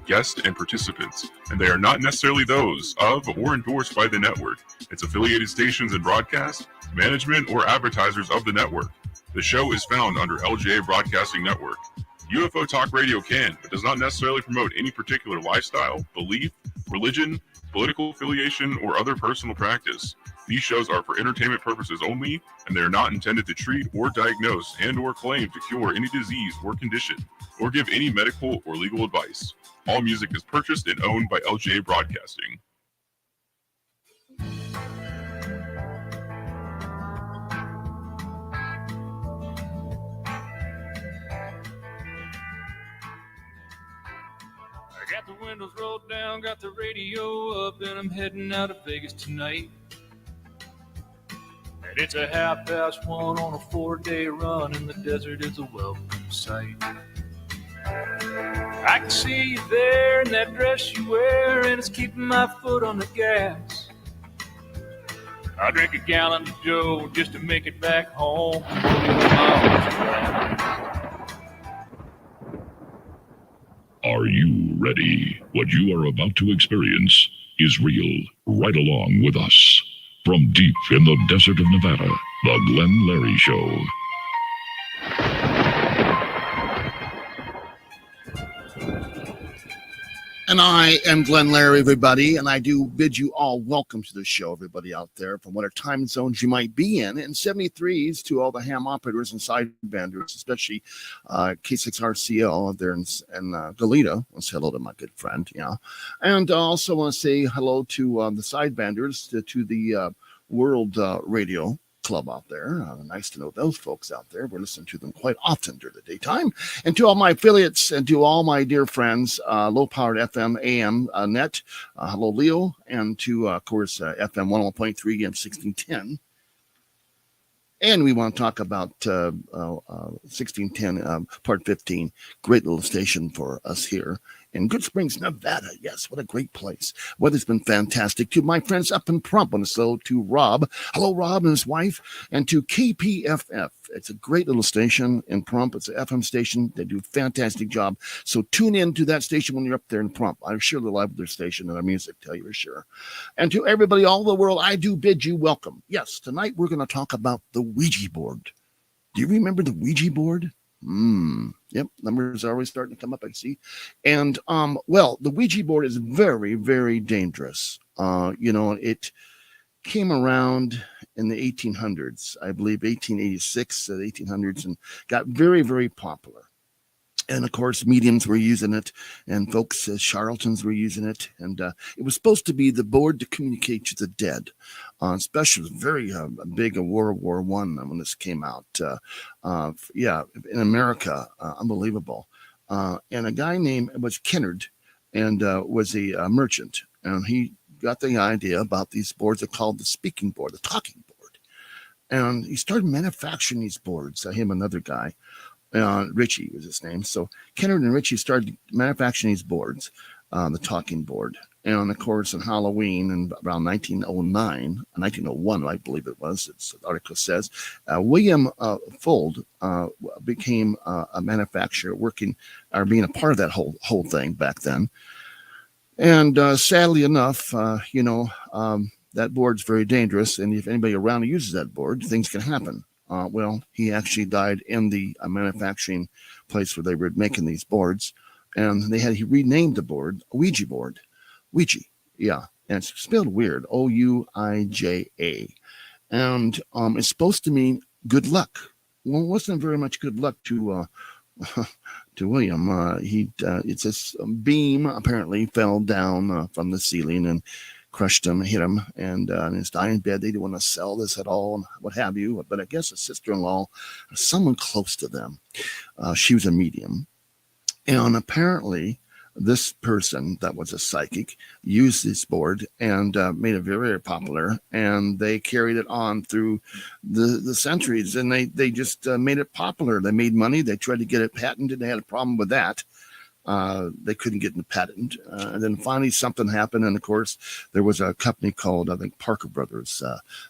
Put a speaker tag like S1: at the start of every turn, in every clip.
S1: guests, and participants, and they are not necessarily those of or endorsed by the network, its affiliated stations and broadcasts, management, or advertisers of the network. The show is found under LGA Broadcasting Network. UFO Talk Radio can, but does not necessarily promote any particular lifestyle, belief, religion, political affiliation, or other personal practice. These shows are for entertainment purposes only, and they are not intended to treat or diagnose and or claim to cure any disease or condition, or give any medical or legal advice. All music is purchased and owned by LGA Broadcasting.
S2: I got the windows rolled down, got the radio up, and I'm heading out of Vegas tonight. And it's 1:30 on a 4-day run, and the desert is a welcome sight. I can see you there in that dress you wear, and it's keeping my foot on the gas. I drink a gallon of Joe just to make it back home.
S3: Are you ready? What you are about to experience is real. Right along with us. From deep in the desert of Nevada, The Glenn Larry Show.
S4: And I am Glenn Larry, everybody, and I do bid you all welcome to the show, everybody out there, from whatever time zones you might be in. And 73s to all the ham operators and sidebanders, especially K6RCL out there in Goleta. Let's say hello to my good friend, yeah. And I also want to say hello to the sidebanders, to the World Radio Club out there. Nice to know those folks out there. We're listening to them quite often during the daytime. And to all my affiliates and to all my dear friends, low-powered FM, AM, net, hello, Leo, and to, of course, FM 101.3, AM 1610. And we want to talk about 1610, part 15, great little station for us here in Good Springs, Nevada. Yes, what a great place. Weather's been fantastic. To my friends up in Prump, on the slow, to Rob. Hello, Rob and his wife. And to KPFF. It's a great little station in Prump. It's an FM station. They do a fantastic job. So tune in to that station when you're up there in Prump. I'm sure they'll love their station and their music, tell you for sure. And to everybody all over the world, I do bid you welcome. Yes, tonight we're going to talk about the Ouija board. Do you remember the Ouija board? Yep, numbers are always starting to come up, I see. And, well, the Ouija board is very, very dangerous. It came around in the 1800s, I believe 1886, the 1800s, and got very, very popular. And, of course, mediums were using it, and folks, charlatans were using it. And it was supposed to be the board to communicate to the dead. Especially very big in World War I when this came out. In America, unbelievable. And a guy named was Kennard, and was a merchant. And he got the idea about these boards. They're called the speaking board, the talking board. And he started manufacturing these boards, him and another guy. Richie was his name. So Kennard and Richie started manufacturing these boards, the talking board. And of course, on Halloween in around 1901, I believe it was, the article says, William Fuld became a manufacturer being a part of that whole thing back then. And sadly enough, that board's very dangerous. And if anybody around who uses that board, things can happen. He actually died in the manufacturing place where they were making these boards. And he renamed the board Ouija board. Ouija, yeah. And it's spelled weird, Ouija. And it's supposed to mean good luck. Well, it wasn't very much good luck to William. It's this beam apparently fell down from the ceiling and crushed him, hit him, and in his dying bed, they didn't want to sell this at all, and what have you. But I guess a sister-in-law, someone close to them, she was a medium. And apparently, this person that was a psychic used this board and made it very, very popular. And they carried it on through the centuries, and they just made it popular. They made money. They tried to get it patented. They had a problem with that. They couldn't get the patent. And then finally something happened. And of course, there was a company called, I think, Parker Brothers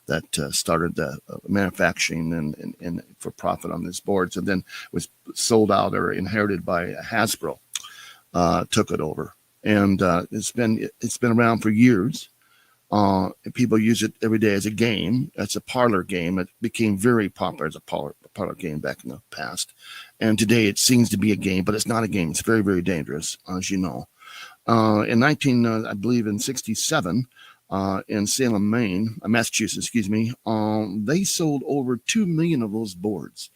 S4: that started the manufacturing and for profit on these boards, and then was sold out or inherited by Hasbro. Took it over. and it's been around for years. People use it every day as a game. It's a parlor game. It became very popular as a parlor game back in the past, and today it seems to be a game, but it's not a game. It's very, very dangerous, as you know. In 1967, in Salem, Maine, Massachusetts, excuse me, they sold over 2 million of those boards,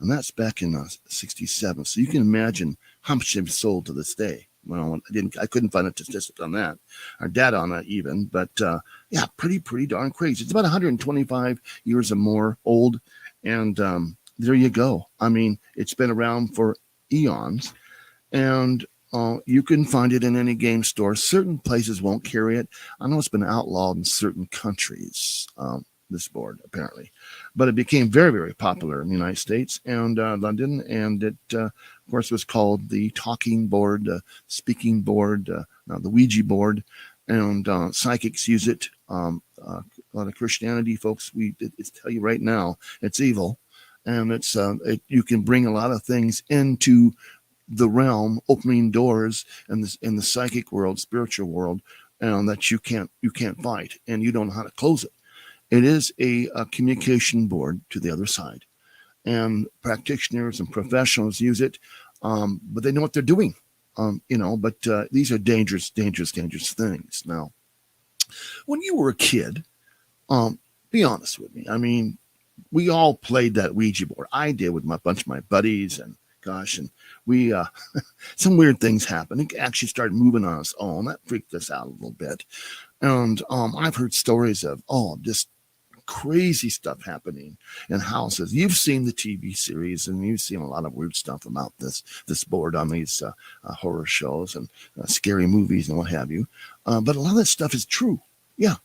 S4: and that's back in 67. So you can imagine how much they've sold to this day. Well, I couldn't find a statistic on that, or data on that even, but yeah, pretty darn crazy. It's about 125 years or more old, and there you go. I mean, it's been around for eons, and you can find it in any game store. Certain places won't carry it. I know it's been outlawed in certain countries, this board, apparently. But it became very, very popular in the United States and London, and it, of course, was called the talking board, speaking board, the Ouija board, and psychics use it. A lot of Christianity folks, it's tell you right now, it's evil, and it's you can bring a lot of things into the realm, opening doors in the psychic world, spiritual world, that you can't fight, and you don't know how to close it. It is a communication board to the other side, and practitioners and professionals use it, but they know what they're doing, But these are dangerous things. Now, when you were a kid, be honest with me. I mean, we all played that Ouija board. I did with a bunch of my buddies, and gosh, and we some weird things happened. It actually started moving on its own. That freaked us out a little bit. And I've heard stories of just crazy stuff happening in houses. You've seen the TV series, and you've seen a lot of weird stuff about this board on these horror shows and scary movies and what have you. But a lot of that stuff is true. Yeah.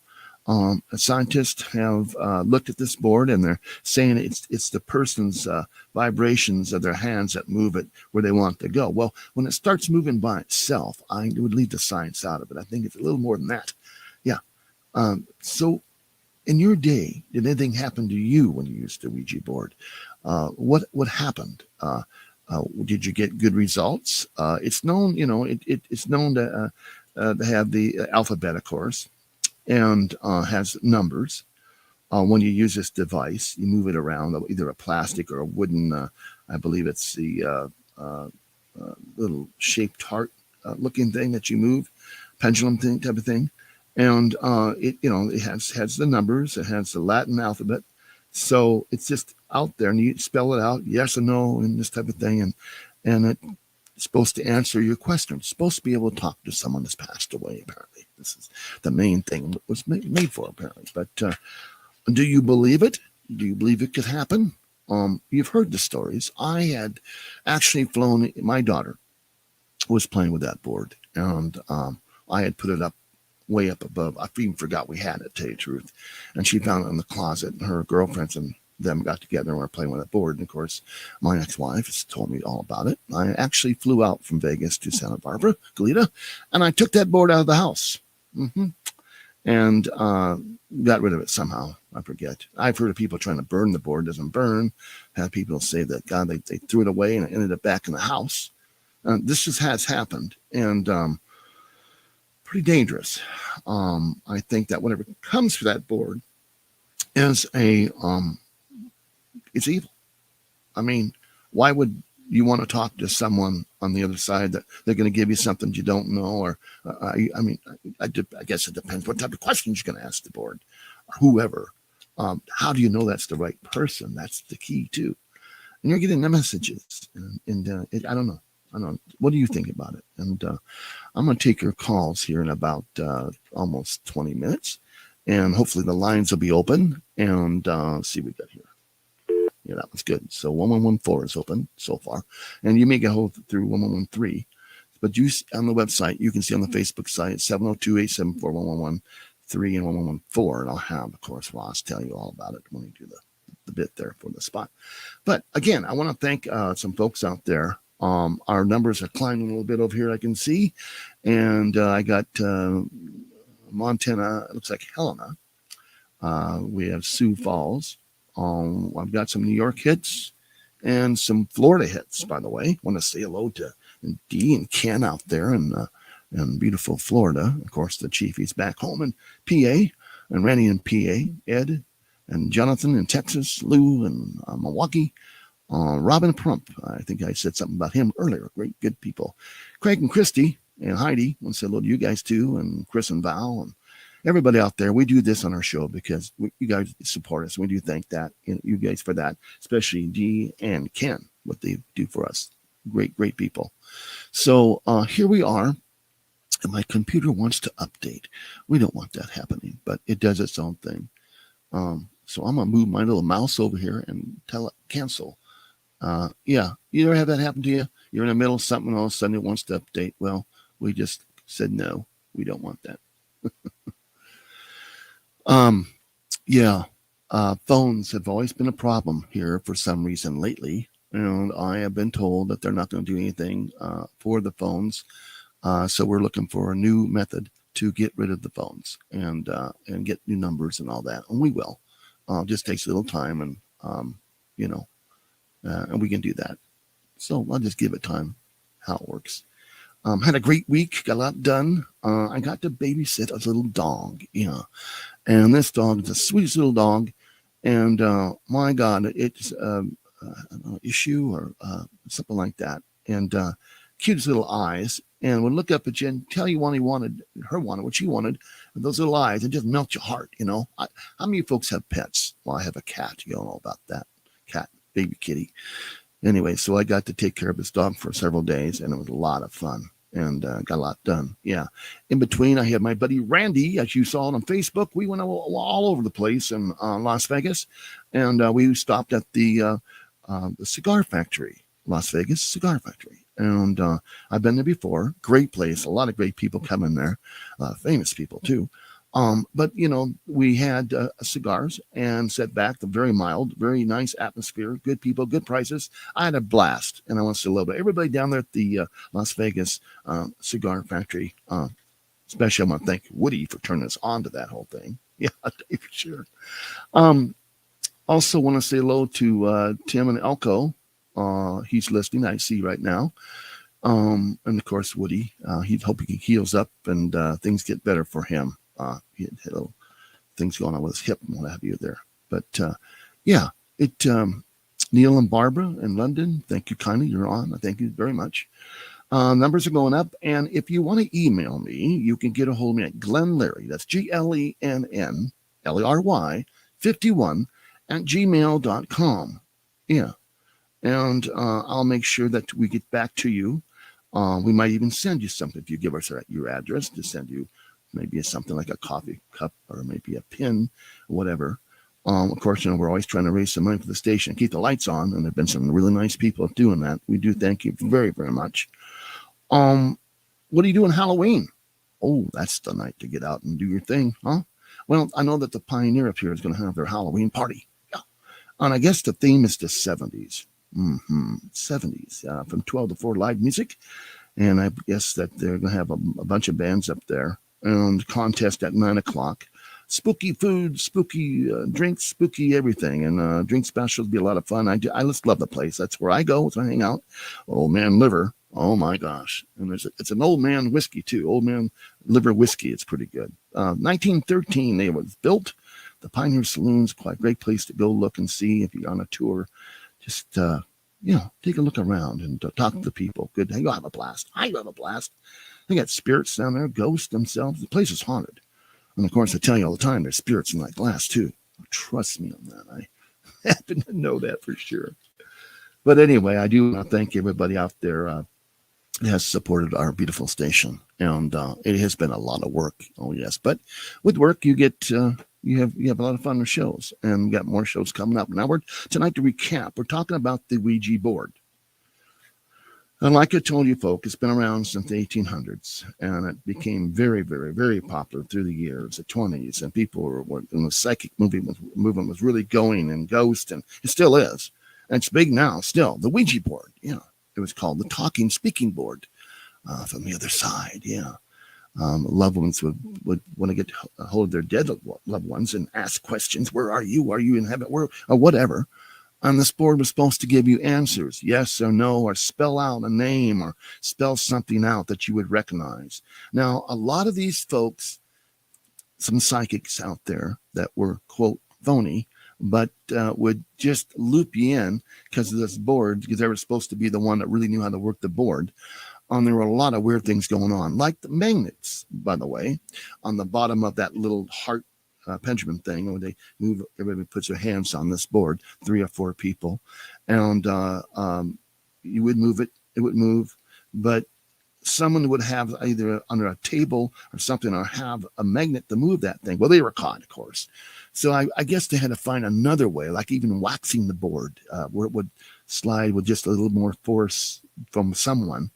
S4: Scientists have looked at this board, and they're saying it's the person's vibrations of their hands that move it where they want to go. Well, when it starts moving by itself, I would leave the science out of it. I think it's a little more than that. Yeah. So in your day, did anything happen to you when you used the Ouija board? What happened? Did you get good results? It's known, it's known to have the alphabet, of course, and has numbers. When you use this device, you move it around, either a plastic or a wooden, I believe it's the little shaped heart looking thing that you move, pendulum thing type of thing. And it has the numbers, it has the Latin alphabet. So it's just out there, and you spell it out, yes or no, and this type of thing. And it's supposed to answer your question. It's supposed to be able to talk to someone that's passed away, apparently. This is the main thing it was made for, apparently. But do you believe it? Do you believe it could happen? You've heard the stories. I had actually flown, my daughter was playing with that board, and I had put it up way up above. I even forgot we had it, to tell you the truth. And she found it in the closet, and her girlfriends and them got together and were playing with that board. And of course, my ex-wife has told me all about it. I actually flew out from Vegas to Santa Barbara, Goleta, and I took that board out of the house. And got rid of it somehow. I forget. I've heard of people trying to burn the board. It doesn't burn. Have people say that, God, they threw it away and it ended up back in the house. This just has happened, and pretty dangerous. I think that whenever it comes to that board is it's evil. I mean, why would you want to talk to someone on the other side that they're going to give you something you don't know? Or, I guess it depends what type of questions you're going to ask the board or whoever. How do you know that's the right person? That's the key too. And you're getting the messages, and I don't know. What do you think about it? And I'm going to take your calls here in about almost 20 minutes, and hopefully the lines will be open, and see what we got here. Yeah, that was good. So 1114 is open so far, and you may get hold through 1113. But you on the website, you can see on the Facebook site 702-874-1113 and 1114, and I'll have, of course, Ross tell you all about it when we do the bit there for the spot. But again, I want to thank some folks out there. Our numbers are climbing a little bit over here, I can see, and I got Montana. It looks like Helena. We have Sioux Falls. I've got some New York hits and some Florida hits, by the way. Want to say hello to Dee and Ken out there in in beautiful Florida. Of course, the chief is back home in PA, and Randy in PA, Ed and Jonathan in Texas, Lou in Milwaukee, Robin Prump. I think I said something about him earlier. Great, good people. Craig and Christy and Heidi. I want to say hello to you guys too, and Chris and Val and everybody out there. We do this on our show because you guys support us. We do thank you guys for that, especially Dee and Ken, what they do for us. Great, great people. So here we are. And my computer wants to update. We don't want that happening, but it does its own thing. So I'm going to move my little mouse over here and tell it cancel. Yeah, you ever have that happen to you? You're in the middle of something and all of a sudden it wants to update. Well, we just said no, we don't want that. Phones have always been a problem here for some reason lately. And I have been told that they're not going to do anything for the phones. So we're looking for a new method to get rid of the phones and get new numbers and all that. And we will. Just takes a little time and we can do that. So I'll just give it time, how it works. Had a great week, got a lot done. I got to babysit a little dog. Yeah. And this dog is the sweetest little dog. And my God, it's an issue or something like that. And cutest little eyes. And would look up at you and tell you what she wanted, and those little eyes, and just melt your heart, How many folks have pets? Well, I have a cat. You all know about that. Cat, baby kitty. Anyway, so I got to take care of this dog for several days, and it was a lot of fun, and got a lot done. Yeah. In between, I had my buddy Randy, as you saw on Facebook. We went all over the place in Las Vegas, and we stopped at the cigar factory, Las Vegas Cigar Factory. And I've been there before. Great place. A lot of great people come in there. Famous people too. But we had cigars and sat back. Very mild, very nice atmosphere. Good people, good prices. I had a blast, and I want to say a little bit. Everybody down there at the Las Vegas Cigar Factory. Especially, I want to thank Woody for turning us on to that whole thing. Yeah, I'll tell you for sure. Also, want to say hello to Tim and Elko. He's listening, I see right now. And of course, Woody, he's hoping he heals up and things get better for him. He had little things going on with his hip and what have you there. But Neil and Barbara in London, thank you kindly. You're on. Thank you very much. Numbers are going up. And if you want to email me, you can get a hold of me at Glenn Leary. That's GLENN LERY 51 at gmail.com. Yeah. And I'll make sure that we get back to you. We might even send you something if you give us your address to send you maybe something like a coffee cup or maybe a pin, whatever. Of course, we're always trying to raise some money for the station, keep the lights on, and there have been some really nice people doing that. We do thank you very, very much. What do you do on Halloween? Oh, that's the night to get out and do your thing, huh? Well, I know that the Pioneer up here is going to have their Halloween party. Yeah. And I guess the theme is the 70s. 70s, from 12 to 4 live music. And I guess that they're going to have a bunch of bands up there and contest at 9 o'clock. Spooky food, spooky drinks, spooky everything. And drink specials will be a lot of fun. I just love the place. That's where I go to hang out. Old Man Liver. Oh my gosh. And it's an old man whiskey too. Old Man Liver whiskey. It's pretty good. 1913, they was built. The Pioneer Saloon's quite a great place to go look and see if you're on a tour. Just, take a look around and talk to the people. Good. You'll have a blast. I have a blast. They got spirits down there, ghosts themselves. The place is haunted. And, of course, I tell you all the time, there's spirits in that glass, too. Trust me on that. I happen to know that for sure. But anyway, I do want to thank everybody out there that has supported our beautiful station. And it has been a lot of work. Oh, yes. But with work, you get... You have a lot of fun with shows, and we got more shows coming up. Now tonight to recap, we're talking about the Ouija board. And like I told you, folk, it's been around since the 1800s, and it became very, very, very popular through the years, the 20s, and people were in the psychic movement was really going, and ghost, and it still is. And it's big now, still. The Ouija board, it was called the talking, speaking board from the other side, loved ones would want to get a hold of their dead loved ones and ask questions. Where are you? Are you in heaven? Where or whatever? And this board was supposed to give you answers, yes or no, or spell out a name or spell something out that you would recognize. Now, a lot of these folks, some psychics out there that were, quote, phony, but would just loop you in because of this board, because they were supposed to be the one that really knew how to work the board. There were a lot of weird things going on, like the magnets, by the way, on the bottom of that little heart pendulum thing, when they move, everybody puts their hands on this board, 3 or 4 people, and you would move it, it would move, but someone would have either under a table or something, or have a magnet to move that thing. Well, they were caught, of course. So I guess they had to find another way, like even waxing the board, where it would slide with just a little more force from someone.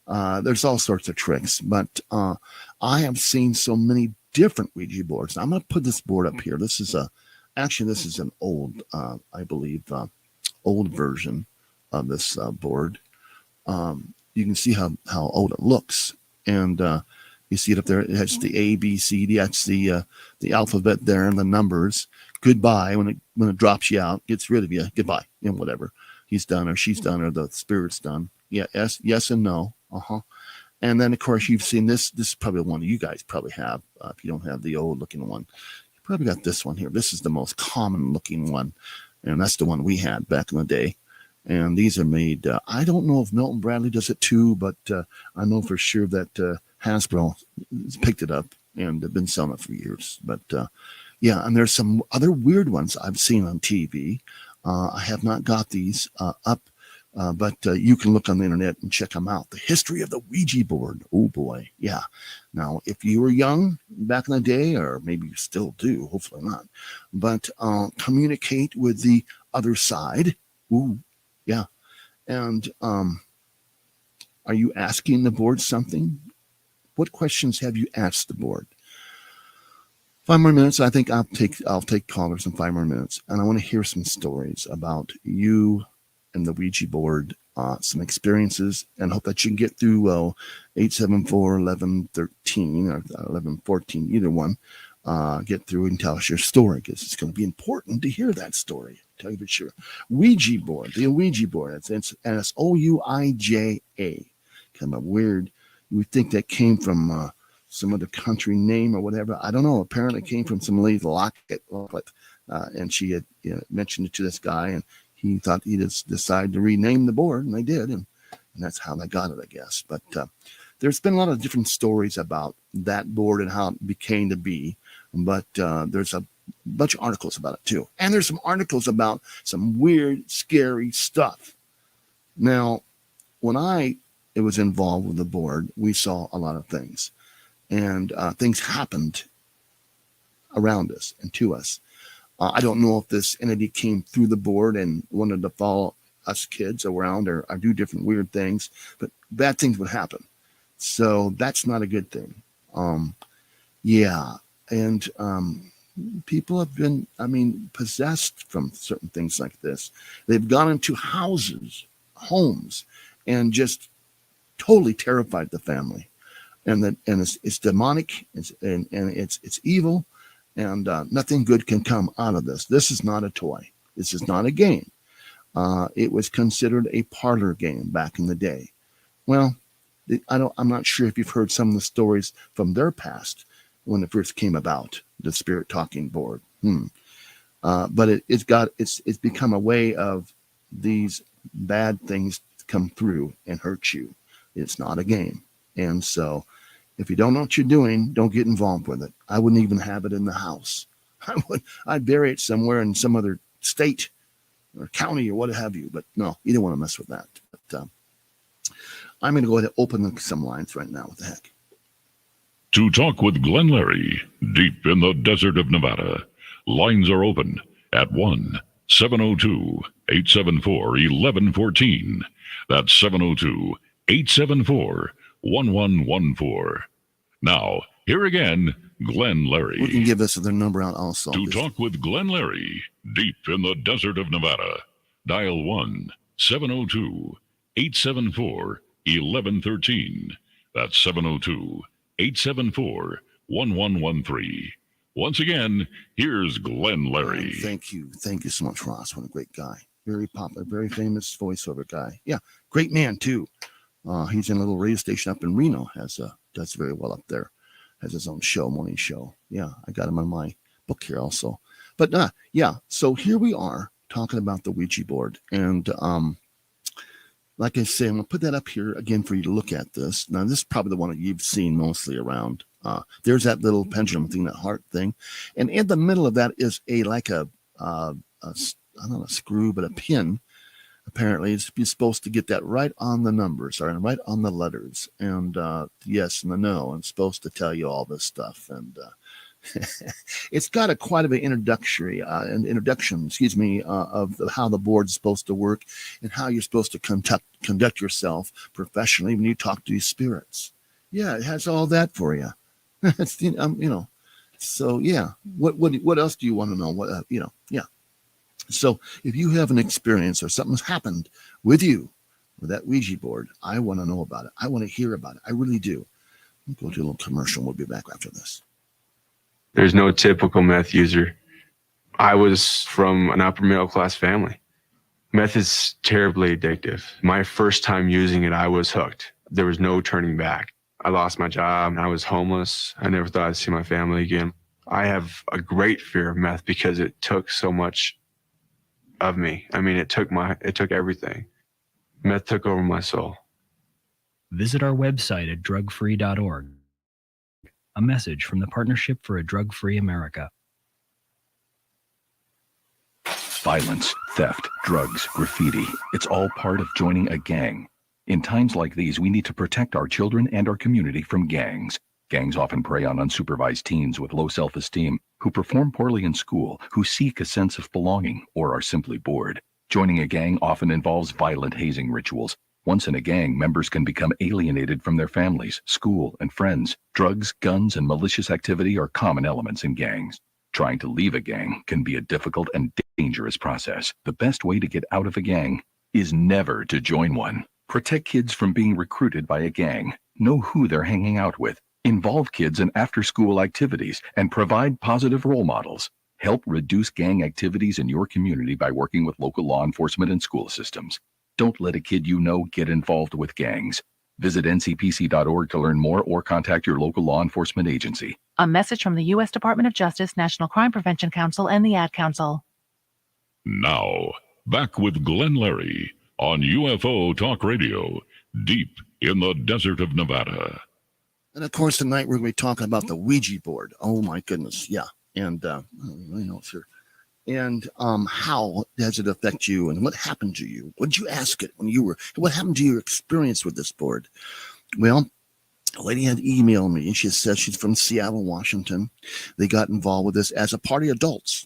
S4: There's all sorts of tricks, but I have seen so many different Ouija boards. I'm going to put this board up here. This is an old, I believe, old version of this board. You can see how old it looks, and you see it up there. It has the A, B, C, D. That's the alphabet there and the numbers. Goodbye when it drops you out, gets rid of you. Goodbye, whatever. He's done or she's done or the spirit's done. Yeah, yes and no. And then, of course, you've seen this. This is probably one you guys probably have. If you don't have the old looking one, you probably got this one here. This is the most common looking one, and that's the one we had back in the day. And these are made. I don't know if Milton Bradley does it too, but I know for sure that Hasbro picked it up and have been selling it for years. But yeah, and there's some other weird ones I've seen on TV. I have not got these up. But you can look on the internet and check them out. The history of the Ouija board. Oh, boy. Yeah. Now, if you were young back in the day, or maybe you still do, hopefully not, but communicate with the other side. Ooh, yeah. And are you asking the board something? What questions have you asked the board? 5 more minutes. I think I'll take callers in 5 more minutes. And I want to hear some stories about you and the Ouija board, some experiences, and hope that you can get through 874-1113 or 1114, either one. Get through and tell us your story, because it's going to be important to hear that story. I'll tell you for sure. Ouija board, the Ouija board. It's Ouija. Kind of weird. You would think that came from some other country name or whatever. I don't know. Apparently, it came from some lady Lockett, and she had mentioned it to this guy, and he thought he'd decide to rename the board, and they did, and that's how they got it, I guess. But there's been a lot of different stories about that board and how it became to be, but there's a bunch of articles about it too. And there's some articles about some weird, scary stuff. Now, when I was involved with the board, we saw a lot of things, and things happened around us and to us. I don't know if this entity came through the board and wanted to follow us kids around or do different weird things, but bad things would happen. So that's not a good thing. Yeah. And people have been, possessed from certain things like this. They've gone into homes, and just totally terrified the family. And it's demonic, and it's evil. And nothing good can come out of this. This is not a toy. This is not a game. It was considered a parlor game back in the day. Well, I'm not sure if you've heard some of the stories from their past when it first came about, the spirit talking board. But it's become a way of these bad things come through and hurt you. It's not a game. And so, if you don't know what you're doing, don't get involved with it. I wouldn't even have it in the house. I'd bury it somewhere in some other state or county or what have you. But no, you don't want to mess with that. But I'm going to go ahead and open some lines right now. What the heck?
S3: To talk with Glenn Larry, deep in the desert of Nevada, lines are open at 1-702-874-1114. That's 702-874-1114. Now, here again, Glenn Larry.
S4: We can give this other number out also.
S3: To talk with Glenn Larry, deep in the desert of Nevada, dial 1-702-874-1113. That's 702-874-1113. Once again, here's Glenn Larry.
S4: Thank you. Thank you so much, Ross. What a great guy. Very popular, very famous voiceover guy. Yeah, great man too. He's in a little radio station up in Reno. Does very well up there. Has his own show, morning show. Yeah, I got him on my book here also. But yeah. So here we are talking about the Ouija board, and like I say, I'm gonna put that up here again for you to look at this. Now, this is probably the one that you've seen mostly around. There's that little pendulum thing, that heart thing, and in the middle of that is I don't know, a screw, but a pin. Apparently, you're supposed to get that right on the numbers, or right on the letters, and yes and the no, and it's supposed to tell you all this stuff. And it's got quite of an introduction, of how the board's supposed to work and how you're supposed to conduct yourself professionally when you talk to these spirits. Yeah, it has all that for you. It's So yeah, what else do you want to know? Yeah. So if you have an experience or something's happened with you with that Ouija board, I want to know about it. I want to hear about it. I really do. We'll go to a little commercial. We'll be back after this.
S5: There's no typical meth user. I was from an upper middle class family. Meth is terribly addictive. My first time using it, I was hooked. There was no turning back. I lost my job and I was homeless. I never thought I'd see my family again. I have a great fear of meth because it took so much of me. I mean, it took everything. Meth took over my soul.
S6: Visit our website at drugfree.org. A message from the Partnership for a Drug-Free America.
S7: Violence, theft, drugs, graffiti. It's all part of joining a gang. In times like these, we need to protect our children and our community from gangs. Gangs often prey on unsupervised teens with low self-esteem, who perform poorly in school, who seek a sense of belonging, or are simply bored. Joining a gang often involves violent hazing rituals. Once in a gang, members can become alienated from their families, school, and friends. Drugs, guns, and malicious activity are common elements in gangs. Trying to leave a gang can be a difficult and dangerous process. The best way to get out of a gang is never to join one. Protect kids from being recruited by a gang. Know who they're hanging out with. Involve kids in after-school activities and provide positive role models. Help reduce gang activities in your community by working with local law enforcement and school systems. Don't let a kid you know get involved with gangs. Visit ncpc.org to learn more or contact your local law enforcement agency.
S8: A message from the U.S. Department of Justice, National Crime Prevention Council, and the Ad Council.
S3: Now, back with Glenn Larry on UFO Talk Radio, deep in the desert of Nevada.
S4: And of course, tonight we're going to be talking about the Ouija board. Oh my goodness, yeah. And it's here. And how does it affect you? And what happened to you? What did you ask it when you were? What happened to your experience with this board? Well, a lady had emailed me, and she said she's from Seattle, Washington. They got involved with this as a party of adults.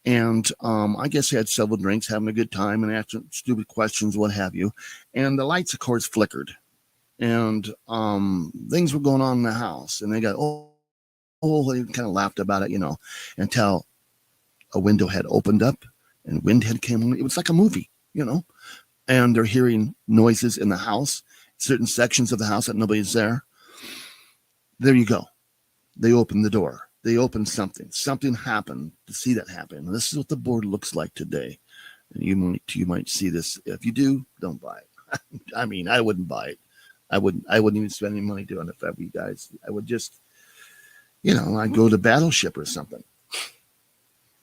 S4: And I guess they had several drinks, having a good time, and asking stupid questions, what have you. And the lights, of course, flickered. And things were going on in the house. And they got, they kind of laughed about it, until a window had opened up and wind had came on. It was like a movie, and they're hearing noises in the house, certain sections of the house that nobody's there. There you go. They opened the door. They opened something. Something happened to see that happen. And this is what the board looks like today. And you might see this. If you do, don't buy it. I mean, I wouldn't buy it. I wouldn't even spend any money doing it for you guys. I would just, I'd go to Battleship or something.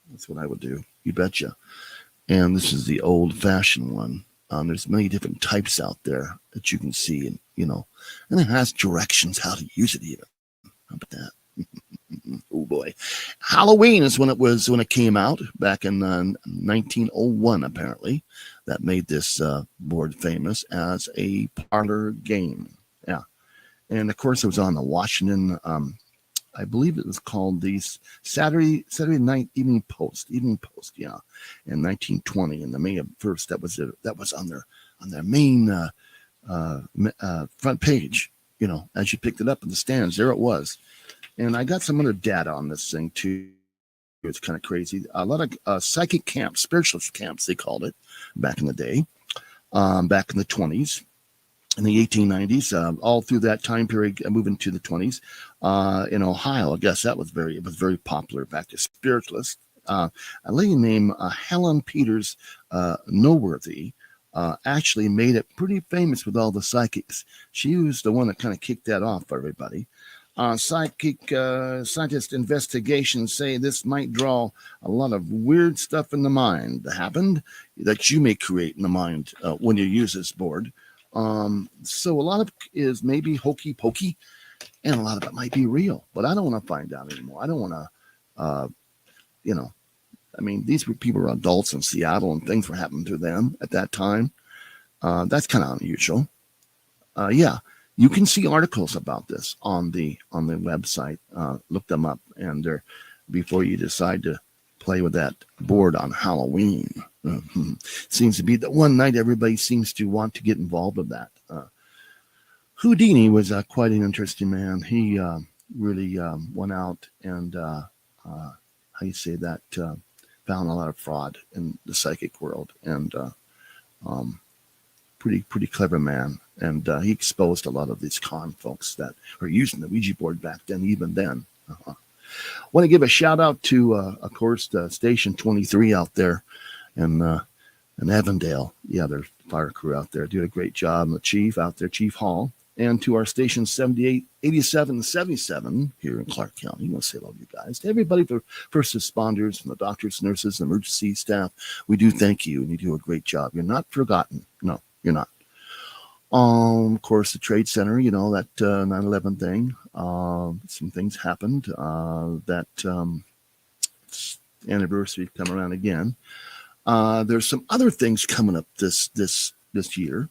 S4: That's what I would do. You betcha. And this is the old-fashioned one. There's many different types out there that you can see, and and it has directions how to use it even. How about that? Oh boy. Halloween is when it came out back in 1901, apparently. That made this board famous as a parlor game. Yeah. And of course it was on the Washington, I believe it was called the Saturday Night Evening Post, yeah, in 1920. And the May 1st, that was on their main front page. As you picked it up in the stands, there it was. And I got some other data on this thing too. It's kind of crazy. A lot of psychic camps, spiritualist camps, they called it back in the day, back in the 20s. In the 1890s, all through that time period, moving to the 20s, in Ohio, I guess it was very popular. Back to spiritualists, A lady named Helen Peters Noworthy actually made it pretty famous with all the psychics. She was the one that kind of kicked that off for everybody. Scientist investigations say this might draw a lot of weird stuff in the mind that happened that you may create in the mind when you use this board. So a lot of it is maybe hokey pokey, and a lot of it might be real. But I don't want to find out anymore. I don't want to, I mean, these people were adults in Seattle, and things were happening to them at that time. That's kind of unusual. Yeah. You can see articles about this on the website. Look them up, and before you decide to play with that board on Halloween. Seems to be the one night everybody seems to want to get involved with that. Houdini was quite an interesting man. He really went out and how you say that found a lot of fraud in the psychic world, and pretty clever man. And he exposed a lot of these con folks that were using the Ouija board back then, even then. Want to give a shout out to, of course, the Station 23 out there in Avondale. Yeah, there's fire crew out there doing a great job. And the chief out there, Chief Hall. And to our Station 78, 87, and 77 here in Clark County. I want to say hello to you guys. To everybody, for first responders, from the doctors, nurses, and emergency staff, we do thank you, and you do a great job. You're not forgotten. No, you're not. Of course, the Trade Center, that 9/11 thing. Some things happened. That anniversary come around again. There's some other things coming up this year.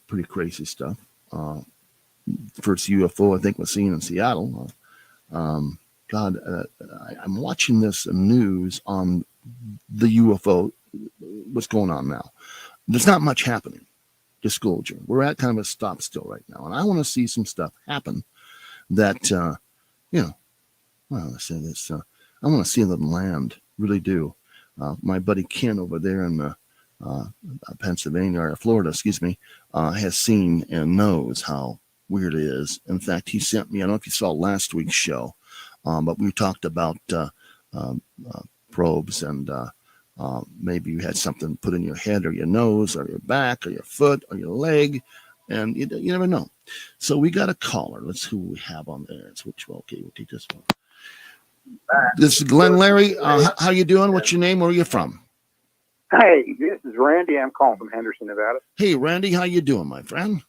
S4: Pretty crazy stuff. First UFO I think was seen in Seattle. I'm watching this news on the UFO. What's going on now? There's not much happening. Disclosure. We're at kind of a stop still right now, and I want to see some stuff happen that I want to say this. I want to see the land, really do. My buddy Ken over there in Pennsylvania or Florida, has seen and knows how weird it is. In fact, he sent me. I don't know if you saw last week's show, but we talked about probes and. Maybe you had something put in your head or your nose or your back or your foot or your leg, and you never know. So we got a caller. Let's see who we have on there. We'll take this one. This is Glenn Larry. How you doing? What's your name? Where are you from?
S9: Hey, this is Randy. I'm calling from Henderson, Nevada.
S4: Hey, Randy. How you doing, my friend?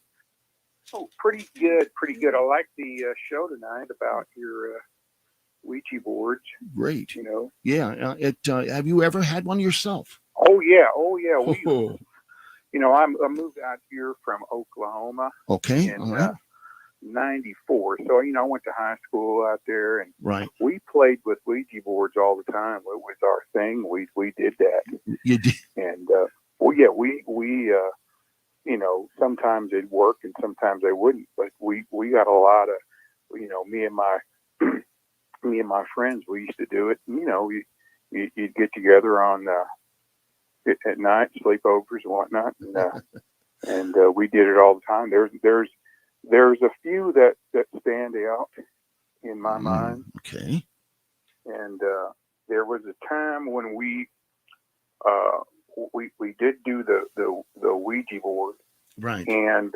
S9: Oh, pretty good. I like the show tonight about your Ouija boards.
S4: Great. Yeah. Have you ever had one yourself?
S9: Oh yeah. I moved out here from Oklahoma.
S4: Okay.
S9: In
S4: all right.
S9: 94. So I went to high school out there, and
S4: right.
S9: We played with Ouija boards all the time. It was our thing. We did that.
S4: You did.
S9: And we sometimes it'd work and sometimes they wouldn't. But we got a lot of me and my friends, we used to do it. You'd get together on at night, sleepovers and whatnot, and we did it all the time. There's a few that stand out in my mind.
S4: Okay.
S9: And there was a time when we did do the Ouija board,
S4: right?
S9: And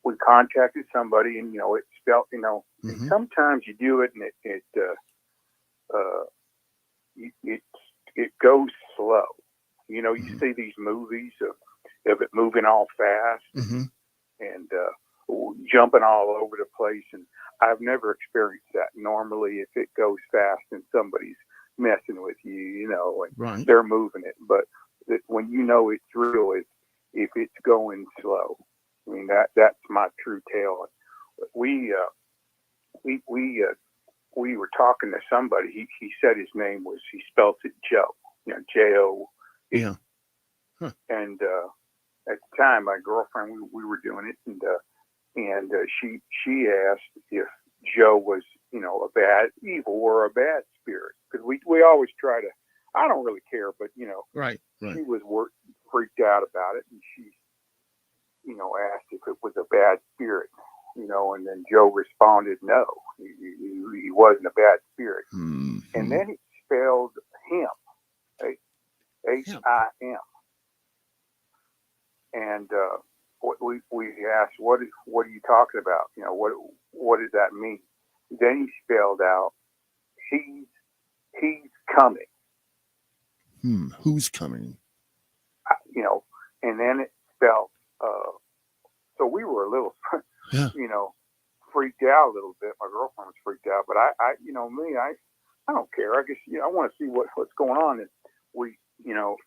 S9: we contacted somebody, and it felt,
S4: mm-hmm.
S9: Sometimes you do it and it goes slow. You
S4: mm-hmm.
S9: see these movies of it moving all fast,
S4: mm-hmm.
S9: and jumping all over the place, and I've never experienced that. Normally, if it goes fast and somebody's messing with you, and
S4: right.
S9: they're moving it, but when it's real, if it's going slow. I mean, that's my true tale. We were talking to somebody. He said his name was, he spelled it Joe, J-O.
S4: Yeah. Huh.
S9: And at the time, my girlfriend, we were doing it, and she asked if Joe was, a bad evil or a bad spirit, because we always try to. I don't really care, but
S4: right.
S9: She was freaked out about it, and she. Asked if it was a bad spirit, and then Joe responded, no, he wasn't a bad spirit.
S4: Mm-hmm.
S9: And then it spelled him, H-I-M. And we asked, what are you talking about? You know, what does that mean? Then he spelled out, he's coming.
S4: Who's coming?
S9: You know, and then it spelled, so we were a little, you know, freaked out a little bit. My girlfriend was freaked out, but I you know, me, I don't care. I guess, you know, I want to see what's going on. And we, you know,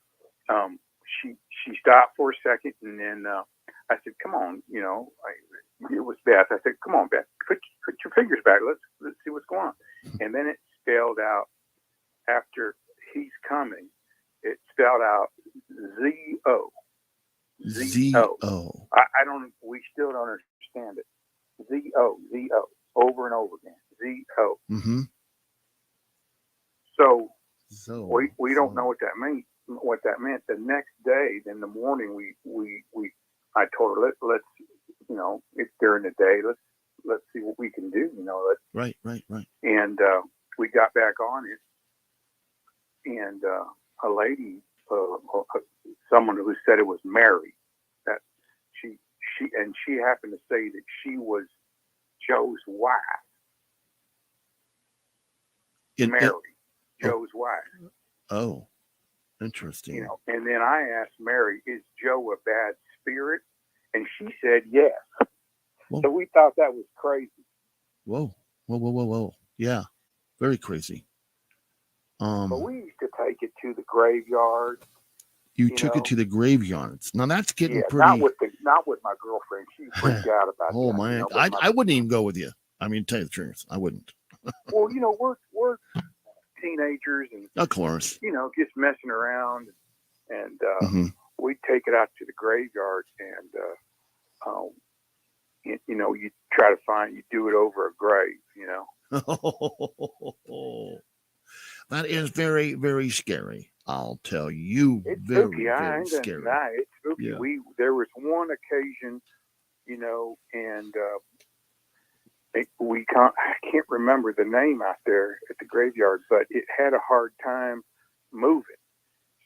S9: she stopped for a second, and then I said, "Come on," you know, it was Beth. I said, "Come on, Beth, put your fingers back. Let's see what's going on." And then it spelled out, after he's coming, it spelled out Z-O.
S4: Z-O.
S9: I don't. We still don't understand it. Z-O, over and over again. Z-O.
S4: Mm-hmm.
S9: So we don't
S4: so.
S9: know what that means. What that meant. The next day, in the morning, I told her, let's, you know, it's during the day. Let's see what we can do. You know,
S4: right.
S9: And we got back on it, and a lady, someone who said it was Mary, that she happened to say that she was Joe's wife. Mary, Joe's wife.
S4: Oh, interesting.
S9: You know, and then I asked Mary, "Is Joe a bad spirit?" And she said yes.
S4: Whoa.
S9: So we thought that was crazy.
S4: Whoa. Yeah, very crazy.
S9: But we used to take it to the graveyard.
S4: You took it to the graveyards. Now that's getting pretty.
S9: Not with my girlfriend. She freaked out about
S4: oh
S9: that.
S4: my!
S9: You know,
S4: I wouldn't even go with you. I mean, to tell you the truth, I wouldn't.
S9: Well, you know, we're teenagers, and
S4: of course,
S9: you know, just messing around, and we'd take it out to the graveyard, and you know, you try to you do it over a grave, you know.
S4: That is very, very scary. I'll tell you,
S9: it's
S4: very,
S9: spooky.
S4: very scary.
S9: It's spooky.
S4: Yeah.
S9: There was one occasion, you know, and I can't remember the name out there at the graveyard, but it had a hard time moving.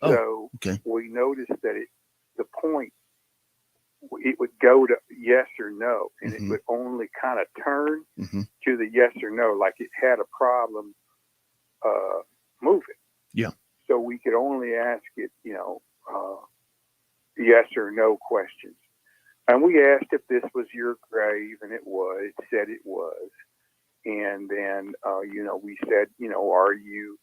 S9: So we noticed that the point, it would go to yes or no, and it would only kind of turn to the yes or no, like it had a problem moving.
S4: Yeah.
S9: So we could only ask it, you know, yes or no questions. And we asked if this was your grave, and it was. It said it was. And then, you know, we said, you know, are you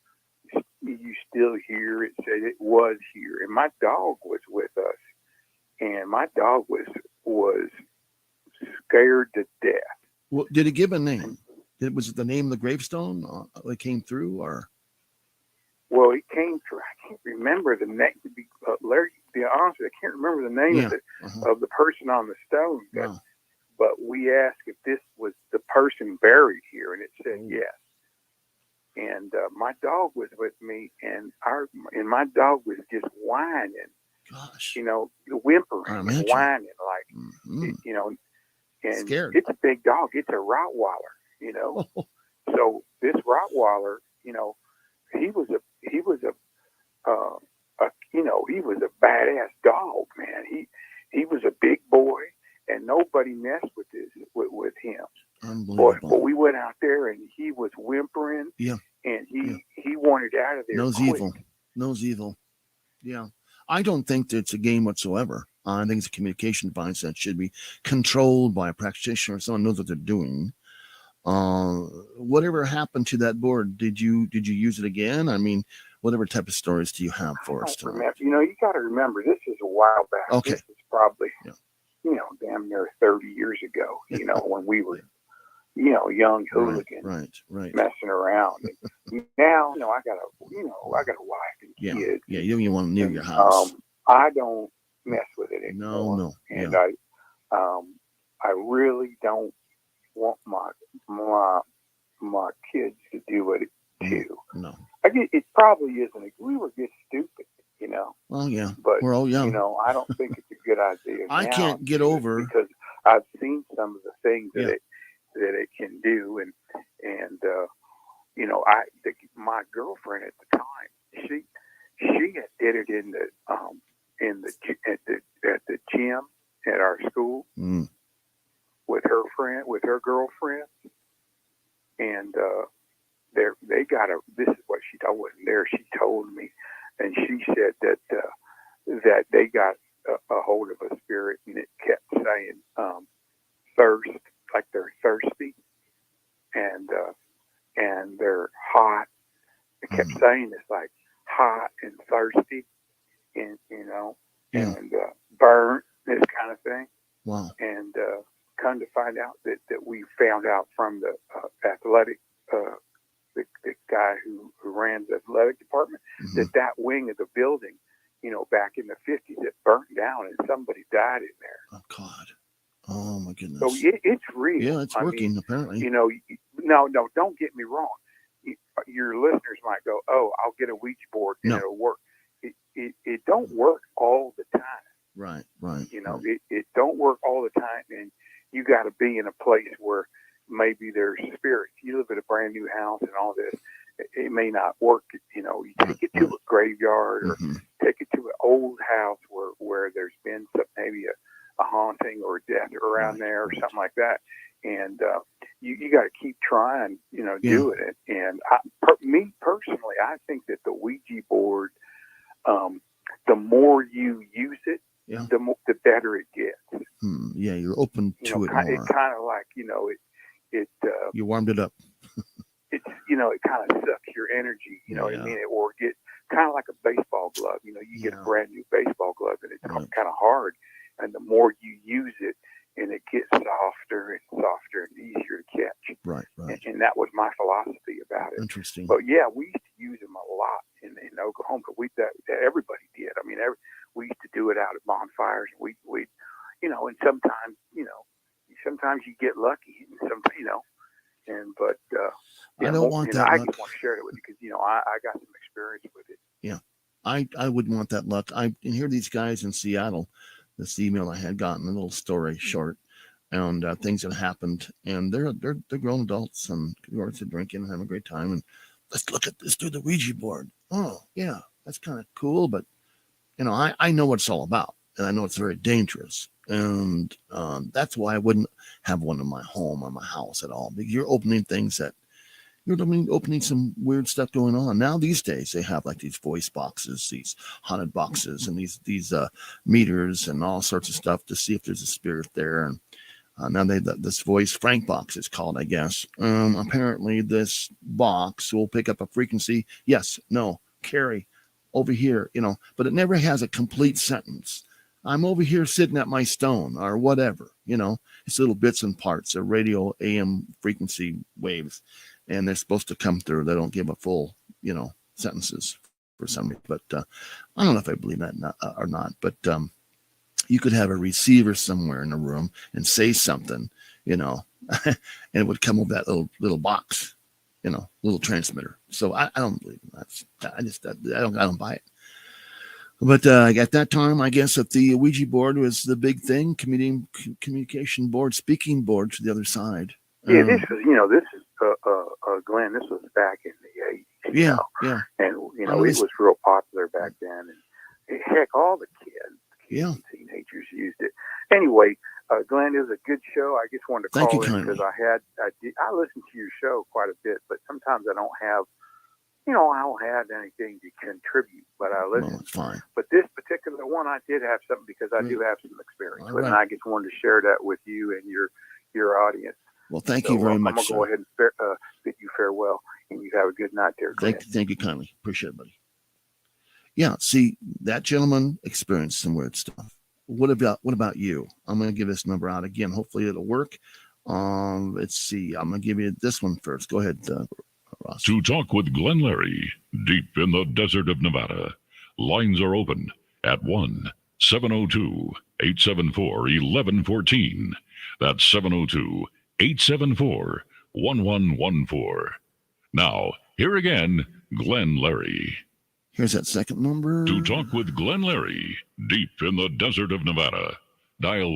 S9: still here? It said it was here. And my dog was with us. And my dog was scared to death.
S4: Well, did it give a name? Was it the name of the gravestone that came through, or?
S9: Well, it came through. I can't remember the name. Larry, to be honest, I can't remember the name of the person on the stone. But we asked if this was the person buried here, and it said yes. And my dog was with me, and my dog was just whining.
S4: Gosh.
S9: You know, whimpering and whining, like, you know, and
S4: scared.
S9: It's a big dog. It's a Rottweiler, you know. So this Rottweiler, you know, he was a you know, he was a badass dog, man. He was a big boy, and nobody messed with him.
S4: Unbelievable.
S9: But we went out there, and he was whimpering.
S4: Yeah.
S9: And he wanted out of there.
S4: Knows evil. Yeah. I don't think that it's a game whatsoever. I think it's a communication device that should be controlled by a practitioner or someone knows what they're doing. Whatever happened to that board? Did you use it again? I mean, whatever type of stories do you have for us?
S9: Remember, you know, you got to remember, this is a while back.
S4: Okay.
S9: This is probably, you know, damn near 30 years ago. You know, when we were, you know, young hooligans,
S4: right,
S9: messing around. And now, you know, I got a wife and kids.
S4: Yeah, you don't want near your house.
S9: I don't mess with it anymore.
S4: No.
S9: And I really don't want my kids to do it too.
S4: No.
S9: It probably isn't. We were just stupid, you know.
S4: Well, yeah.
S9: But
S4: we're all young.
S9: You know, I don't think it's a good idea.
S4: I can't get over
S9: because I've seen some of the things that it can do, and my girlfriend at the time, she had did it at the gym at our school with her girlfriend, and they got this is what she told, I wasn't there, she told me, and she said that they got a hold of a spirit, and it kept saying thirst, like they're thirsty, and they're hot. It kept saying it's like hot and thirsty, and and burnt, this kind of thing.
S4: Wow.
S9: And come to find out that we found out from the athletic, the guy who ran the athletic department, that wing of the building, back in the 50s, it burnt down and somebody died in there.
S4: Oh God. Oh my goodness.
S9: So it's real.
S4: Yeah, it's working apparently.
S9: No, don't get me wrong. Your listeners might go, "Oh, I'll get a Ouija board and it'll work." It don't work all the time.
S4: Right.
S9: It don't work all the time, and you got to be in a place where maybe there's spirits. You live in a brand new house and all this. It may not work. You take it to a graveyard or take it to an old house where there's been maybe a haunting or a death around there or something like that. And you got to keep trying, doing it. And me personally, I think that the Ouija board, the more you use it, the better it gets.
S4: Yeah, you're open to it more.
S9: It kind of like,
S4: you warmed it up.
S9: It kind of sucks your energy, what I mean? Or get kind of like a baseball glove. You get a brand new baseball glove and it's kind of hard. And the more you use it, and it gets softer and softer and easier to catch.
S4: Right.
S9: And that was my philosophy about it.
S4: Interesting.
S9: But yeah, we used to use them a lot in Oklahoma. Everybody did. I mean, we used to do it out at bonfires. We and sometimes you get lucky, and
S4: I don't want that
S9: I
S4: luck.
S9: just want to share it with you because I got some experience with it.
S4: Yeah, I wouldn't want that luck. And here these guys in Seattle. This email I had gotten, a little story short, and things that happened, and they're grown adults and going to drinking and having a great time, and let's do the Ouija board. Oh yeah, that's kind of cool, but I know what it's all about, and I know it's very dangerous, and that's why I wouldn't have one in my home or my house at all, because you're opening things that you're opening some weird stuff going on. Now these days they have like these voice boxes, these haunted boxes, and these meters and all sorts of stuff to see if there's a spirit there. And now this voice Frank box is called, I guess. Apparently this box will pick up a frequency. Yes, no, carry over here, but it never has a complete sentence. I'm over here sitting at my stone or whatever, it's little bits and parts of radio AM frequency waves. And they're supposed to come through. They don't give a full, sentences for some reason. But I don't know if I believe that or not. But you could have a receiver somewhere in the room and say something, and it would come with that little box, little transmitter. So I don't believe in that. I don't buy it. But at that time, I guess that the Ouija board was the big thing, communication board, speaking board to the other side.
S9: Yeah, this is Glenn, this was back in the 80s.
S4: Yeah.
S9: And, it was real popular back then. And heck, all the kids and teenagers used it. Anyway, Glenn, it was a good show. I just wanted to call in because I listened to your show quite a bit, but sometimes I don't have anything to contribute, but I listen.
S4: No, it's fine.
S9: But this particular one, I did have something because I do have some experience with it, and I just wanted to share that with you and your audience.
S4: Well, thank you very much.
S9: I'm going to go ahead and bid you farewell, and you have a good night there, Glenn.
S4: Thank you kindly. Appreciate it, buddy. Yeah, see, that gentleman experienced some weird stuff. What about you? I'm going to give this number out again. Hopefully it'll work. Let's see. I'm going to give you this one first. Go ahead, Ross.
S3: To talk with Glenn Larry, deep in the desert of Nevada, lines are open at 1-702-874-1114. That's 702-874-1114. Now, here again, Glenn Larry.
S4: Here's that second number.
S3: To talk with Glenn Larry, deep in the desert of Nevada, dial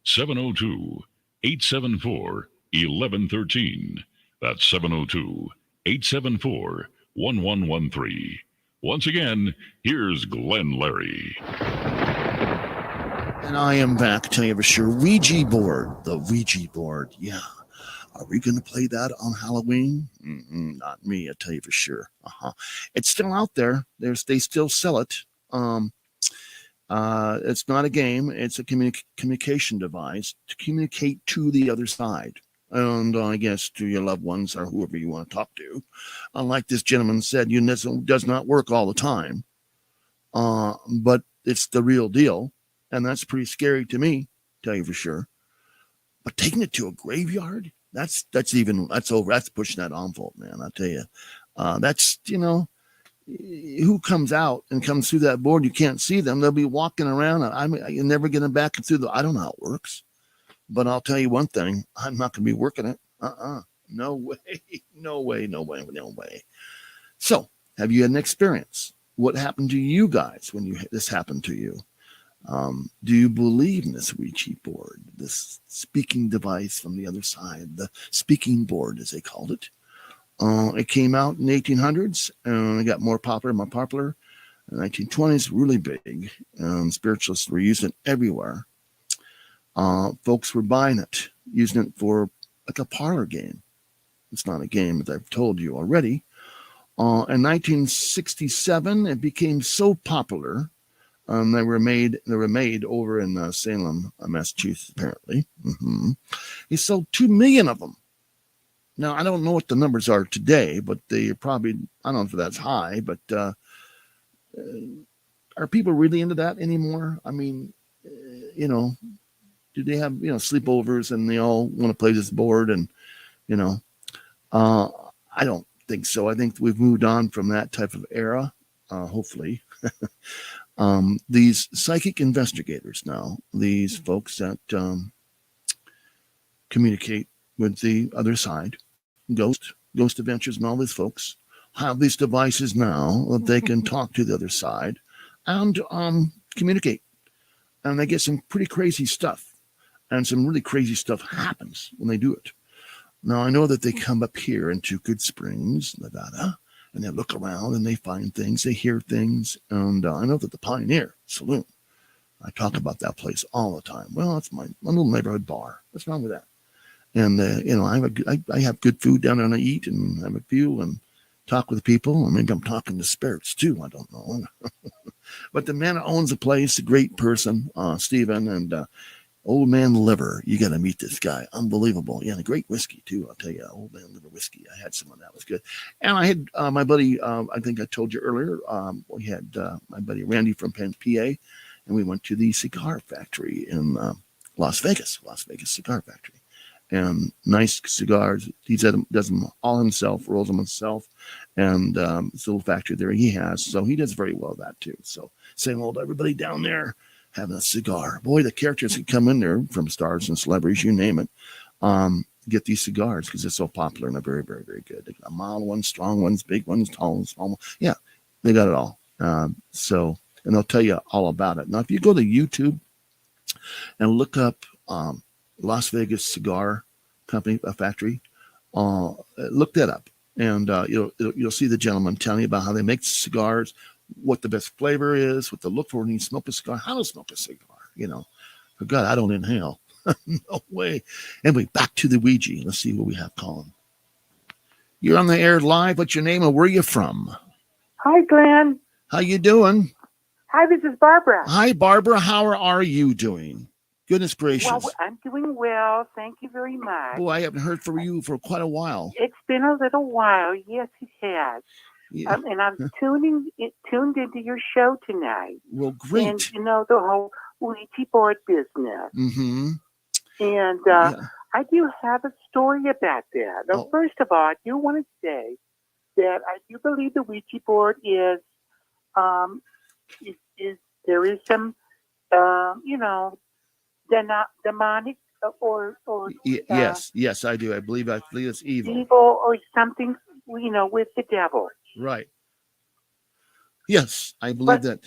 S3: 1-702-874-1113. That's 874-1113. Once again, here's Glenn Larry.
S4: And I am back, tell you for sure. Ouija board, the Ouija board. Yeah. Are we going to play that on Halloween? Not me, I tell you for sure. It's still out there. They still sell it. It's not a game. It's a communication device to communicate to the other side. And I guess to your loved ones or whoever you want to talk to. Like this gentleman said, it does not work all the time. But it's the real deal. And that's pretty scary to me, tell you for sure. But taking it to a graveyard, that's pushing that envelope, man. I'll tell you. Who comes out and comes through that board, you can't see them. They'll be walking around. You're never getting back through I don't know how it works. But I'll tell you one thing, I'm not going to be working it. No way. No way. No way. No way. So, have you had an experience? What happened to you guys when this happened to you? Do you believe in this Ouija board, this speaking device from the other side, the speaking board, as they called it? It came out in the 1800s, and it got more popular. In the 1920s, really big. Spiritualists were using it everywhere. Folks were buying it, using it for like a parlor game. It's not a game, as I've told you already. In 1967, it became so popular. They were made over in Salem, Massachusetts, apparently. He sold 2 million of them. Now, I don't know what the numbers are today, but they probably, I don't know if that's high, but are people really into that anymore? I mean, do they have, sleepovers and they all want to play this board? And, I don't think so. I think we've moved on from that type of era, hopefully. These psychic investigators now, these folks that communicate with the other side, Ghost Adventures and all these folks have these devices now that they can talk to the other side and communicate. And they get some pretty crazy stuff. And some really crazy stuff happens when they do it. Now, I know that they come up here into Good Springs, Nevada, and they look around and they find things, they hear things. And I know that the Pioneer Saloon, I talk about that place all the time. Well, it's my little neighborhood bar. What's wrong with that? And, I have good food down there and I eat and have a few and talk with people. Or maybe I'm talking to spirits too. I don't know. But the man who owns the place, a great person, Stephen, and Old Man Liver. You got to meet this guy. Unbelievable. Yeah, and a great whiskey too. I'll tell you, Old Man Liver whiskey. I had some of that. Was good. And I had my buddy, I think I told you earlier, we had my buddy Randy from Penn, PA, and we went to the cigar factory in Las Vegas Cigar Factory. And nice cigars. He does them all himself, rolls them himself. And it's a little factory there he has. So he does very well that too. So saying hello to everybody down there having a cigar. Boy, the characters that come in there from stars and celebrities, you name it, get these cigars because it's so popular and they're very, very, very good. They got mild ones, strong ones, big ones, tall ones, small ones. Yeah, they got it all. And they'll tell you all about it. Now, if you go to YouTube and look up Las Vegas Cigar Company, a factory, look that up. And you'll see the gentleman telling you about how they make cigars, what the best flavor is, what to look for when you smoke a cigar, how to smoke a cigar. For God, I don't inhale. No way. Anyway, back to the Ouija. Let's see what we have calling. You're on the air live. What's your name and where are you from?
S10: Hi, Glenn.
S4: How you doing?
S10: Hi, this is Barbara.
S4: Hi, Barbara. How are you doing? Goodness gracious.
S10: Well, I'm doing well. Thank you very much.
S4: Boy, I haven't heard from you for quite a while.
S10: It's been a little while. Yes, it has.
S4: Yeah.
S10: And I'm tuned into your show tonight.
S4: Well, great.
S10: And, the whole Ouija board business.
S4: Mm-hmm.
S10: And I do have a story about that. Now, first of all, I do want to say that I do believe the Ouija board is there is some, demonic or
S4: yes, I do. I believe it's evil.
S10: Evil or something, with the devil.
S4: Right. Yes, I believe that.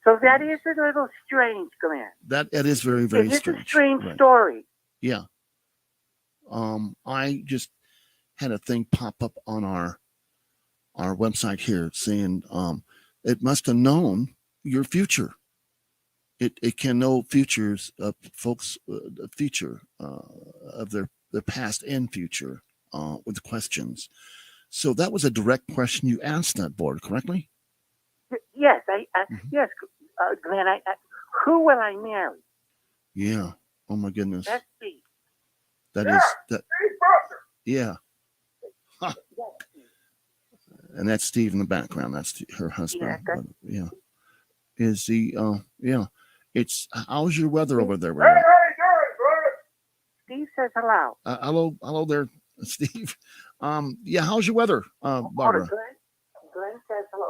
S10: So that is a little strange, Glenn.
S4: That is very, very
S10: It is
S4: strange.
S10: a strange
S4: Right.
S10: story.
S4: Yeah. I just had a thing pop up on our website here saying it must have known your future. It can know futures of folks, the future of their past and future with questions. So that was a direct question you asked that board, correctly?
S10: Yes, yes, Glenn. Who will I marry?
S4: Yeah. Oh my goodness.
S10: That's Steve.
S4: That is that. Yeah. Huh. And that's Steve in the background. That's her husband. Yeah. Is he? Yeah. It's how's your weather over there?
S10: Hey, how you doing, brother? Steve says hello.
S4: Hello there, Steve. Yeah. How's your weather, Barbara?
S10: Glenn says hello.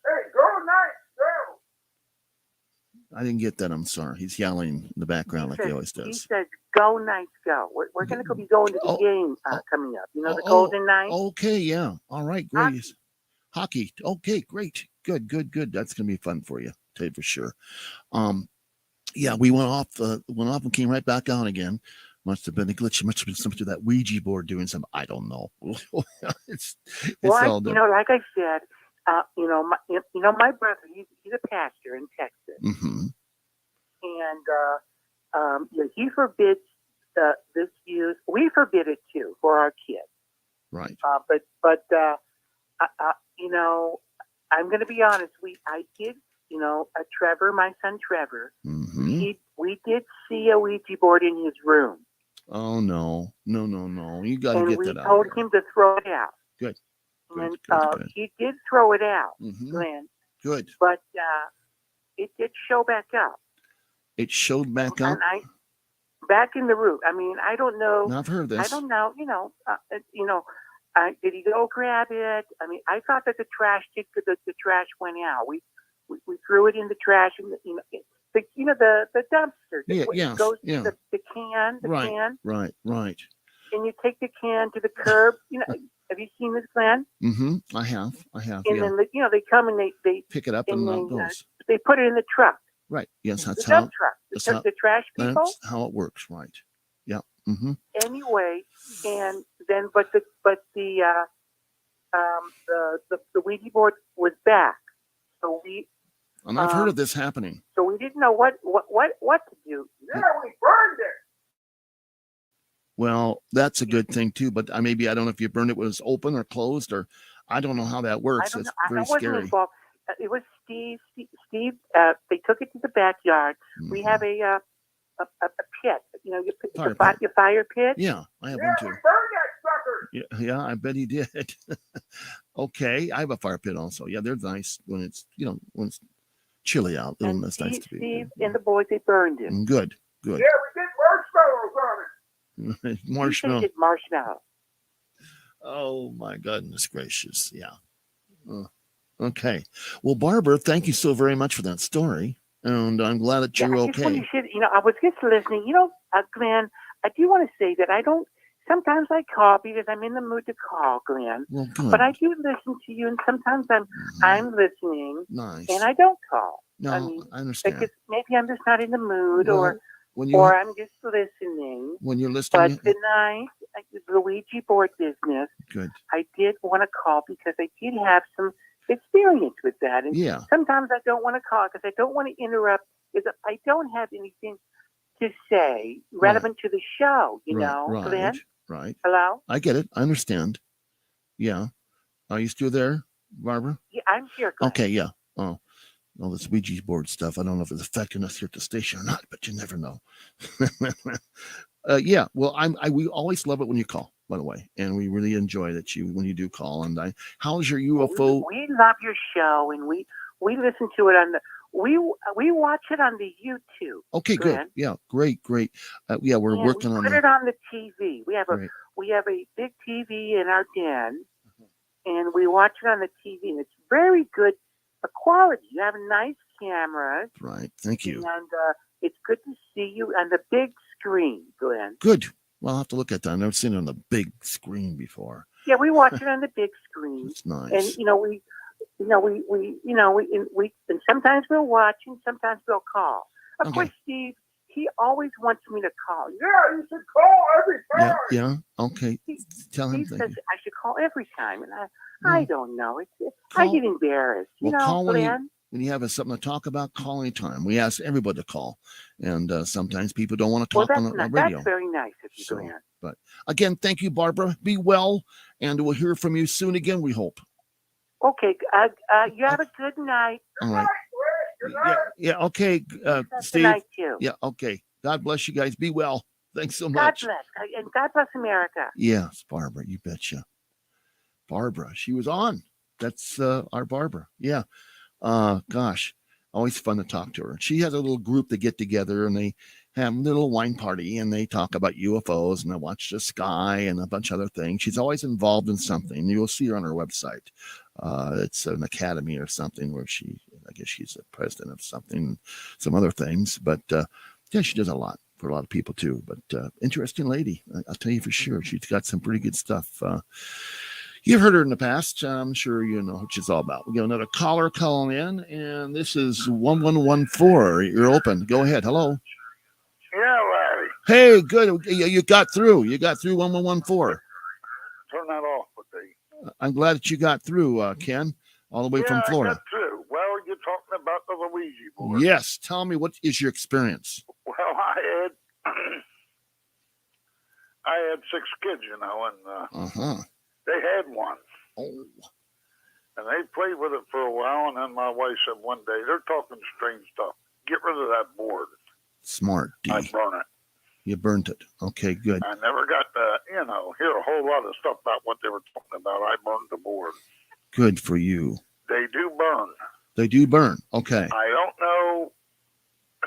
S10: Hey, go night, go.
S4: I didn't get that. I'm sorry. He's yelling in the background like he always does.
S10: He says, "Go Knights, go." We're going to be going to the game coming up. You know, the Golden Knights.
S4: Okay, yeah. All right, great. Hockey. Okay, great. Good. That's going to be fun for you. Tell you for sure. Yeah, we went off and came right back on again. Must have been a glitch. Must have been something to that Ouija board doing something. I don't know. it's all
S10: you know, like I said, my brother, he's a pastor in Texas, and he forbids this use. We forbid it too for our kids.
S4: Right.
S10: But I'm going to be honest. I did. Trevor, my son Trevor, we did see a Ouija board in his room.
S4: Oh, no. You got to get that out.
S10: And we told him to throw it out.
S4: Good.
S10: And he did throw it out, Glenn.
S4: Good.
S10: But it did show back up.
S4: It showed back up?
S10: Back in the room. I mean, I don't know.
S4: Now, I've heard this.
S10: I don't know. Did he go grab it? I mean, I thought that the trash went out. We threw it in the trash, and the dumpster.
S4: Yeah.
S10: Goes to the can.
S4: Right.
S10: And you take the can to the curb. Have you seen this, Glenn?
S4: I have.
S10: And then they come and they
S4: pick it up and it goes.
S10: They put it in the truck.
S4: Right. Yes, that's
S10: the dump truck. The trash people.
S4: That's how it works. Right. Yeah.
S10: Anyway, and then but the Ouija board was back, so we.
S4: And I've heard of this happening.
S10: So we didn't know what to do. Yeah, we burned it.
S4: Well, that's a good thing too. But I don't know if you burned it when it was open or closed, or I don't know how that works. It's very scary.
S10: Involved. It was Steve. Steve. They took it to the backyard. We have a pit. Your fire pit.
S4: Yeah, I have one too.
S10: We burned that sucker.
S4: Yeah, I bet he did. Okay, I have a fire pit also. Yeah, they're nice when it's when it's chilly out. It's nice to be.
S10: Steve and the boys, they burned it.
S4: Good.
S10: Yeah, we did marshmallows on it.
S4: Marshmallow.
S10: Marshmallow.
S4: Oh my goodness gracious! Yeah. Okay. Well, Barbara, thank you so very much for that story, and I'm glad that you're okay.
S10: I was just listening. Glenn, I do want to say that I don't. Sometimes I call because I'm in the mood to call, Glenn.
S4: Well, good.
S10: But I do listen to you, and sometimes I'm listening,
S4: nice,
S10: and I don't call.
S4: No, I understand.
S10: Because maybe I'm just not in the mood, or I'm just listening.
S4: When you're listening.
S10: But tonight, the Ouija board business.
S4: Good.
S10: I did want to call because I did have some experience with that, and sometimes I don't want to call because I don't want to interrupt because I don't have anything to say relevant to the show. Glenn.
S4: Right.
S10: Hello?
S4: I get it. I understand. Yeah. Are you still there, Barbara?
S10: Yeah, I'm here. Glenn.
S4: Okay, yeah. Oh, all this Ouija board stuff. I don't know if it's affecting us here at the station or not, but you never know. Yeah. Well, we always love it when you call, by the way, and we really enjoy that when you do call. And how's your UFO?
S10: We love your show, and we listen to it on the. We watch it on the YouTube.
S4: Okay, good. Yeah, great. Yeah, we're working on.
S10: Put it on the TV. We have a big TV in our den, and we watch it on the TV, and it's very good quality. You have nice cameras.
S4: Right. Thank you.
S10: And it's good to see you on the big screen, Glenn.
S4: Good. Well, I'll have to look at that. I've never seen it on the big screen before.
S10: Yeah, we watch it on the big screen.
S4: It's nice.
S10: And and sometimes we'll watch and sometimes we'll call. Of course, Steve, he always wants me to call. Yeah, you should call every time.
S4: Yeah. Okay. Tell him.
S10: He says I should call every time, and I don't know. I get embarrassed.
S4: Call
S10: Glenn.
S4: when you have something to talk about. Call anytime. We ask everybody to call, and sometimes people don't want to talk on the radio.
S10: That's very nice of you, Glenn.
S4: But again, thank you, Barbara. Be well, and we'll hear from you soon again. We hope.
S10: Okay. You have a good night.
S4: All right. Yeah. Okay. Steve.
S10: Good night too.
S4: Yeah. Okay. God bless you guys. Be well. Thanks so
S10: God
S4: much.
S10: bless. And God bless America.
S4: Yes, Barbara. You betcha. Barbara. She was on. That's our Barbara. Yeah. Gosh. Always fun to talk to her. She has a little group that get together and they have a little wine party and they talk about UFOs and they watch the sky and a bunch of other things. She's always involved in something. You'll see her on her website. It's an academy or something where I guess she's the president of something, some other things. But yeah, she does a lot for a lot of people too. But interesting lady, I'll tell you for sure. She's got some pretty good stuff. You've heard her in the past. I'm sure you know what she's all about. We got another caller calling in, and this is 1114. You're open. Go ahead. Hello.
S11: Yeah, Larry.
S4: Hey, good. You got through. You got through 1114.
S11: Turn that off, please.
S4: I'm glad that you got through, Ken, all the way from Florida.
S11: I got through. Well, you're talking about the Ouija board.
S4: Yes. Tell me, what is your experience?
S11: Well, I had 6 kids, and they had one.
S4: Oh.
S11: And they played with it for a while, and then my wife said one day, they're talking strange stuff. Get rid of that board.
S4: Smart, D.
S11: I burn it.
S4: You burnt it. Okay, good.
S11: I never got to, hear a whole lot of stuff about what they were talking about. I burned the board.
S4: Good for you.
S11: They do burn.
S4: They do burn. Okay.
S11: I don't know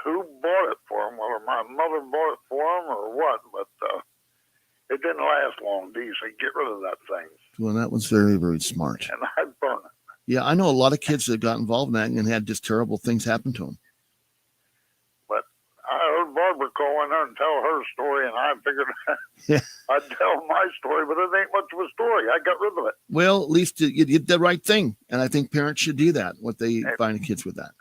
S11: who bought it for them, whether my mother bought it for them or what, but it didn't last long. D, so get rid of that thing.
S4: Well, that was very, very smart.
S11: And I burn it.
S4: Yeah, I know a lot of kids that got involved in that and had just terrible things happen to them.
S11: But I heard Barbara call in there and tell her story, and I figured I'd tell my story, but it ain't much of a story. I got rid of it.
S4: Well, at least you did the right thing, and I think parents should do that, what they find the kids with that.